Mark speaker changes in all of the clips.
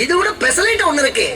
Speaker 1: இது விட பெசலைட் ஒண்ணு இருக்கு.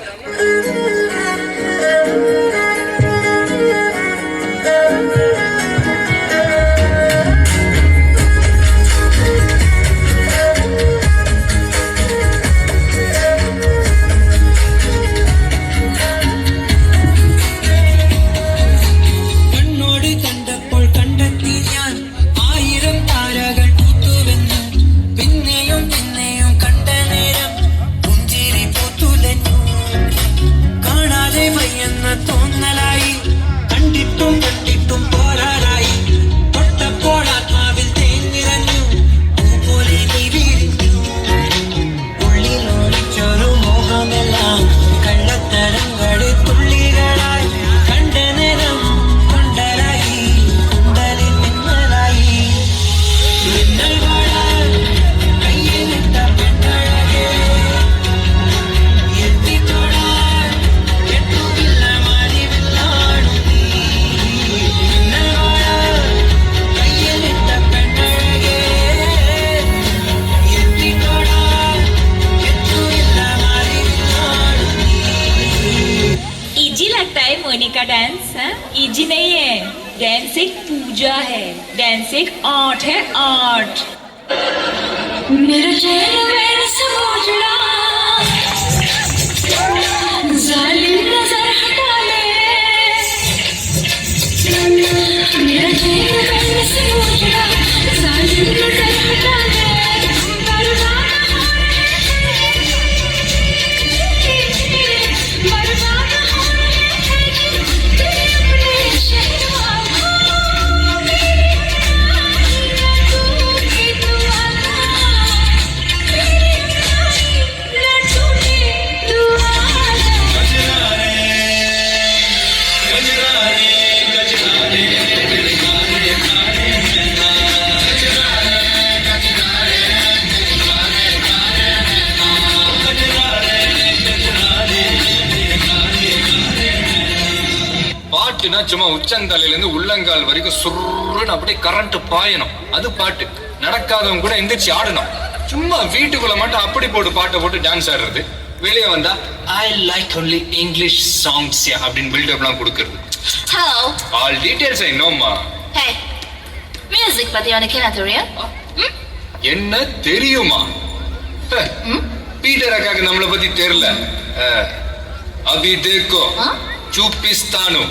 Speaker 2: मोनिका डांस इजी नहीं है. डांस एक पूजा है. डांस एक आर्ट है. आर्ट. मेरा चैन मैंने समझना जालिम नजर हटा ले. मेरा चैन मैंने समझना जालिम नजर हटा ले.
Speaker 3: பாட்டுனா சும்மா உச்சந்தலையில இருந்து உள்ளங்கால் வரைக்கும் சுருன்னு அப்படியே கரண்ட் பாயணும். அது பாட்டு. நடக்காதவங்க கூட எந்திரிச்சு ஆடணும். சும்மா வீட்டுக்குள்ள மட்டும் அப்படி போட்டு பாட்டை போட்டு டான்ஸ் ஆடுறது. வெளியே வந்தா I like only English songs அப்படின்னு பில்டப்லாம் கொடுக்கறது.
Speaker 4: ஹலோ,
Speaker 3: ஆல் டீடைல்ஸ் ஐ நோமா.
Speaker 4: ஹே, மியூசிக் பத்தி உனக்கு என்ன தெரியும்?
Speaker 3: என்ன தெரியுமா? பீட்டர் அக்காக்கு நம்மளை பத்தி தெரியல. அபி தேக்கோ சூப்பிஸ்தானு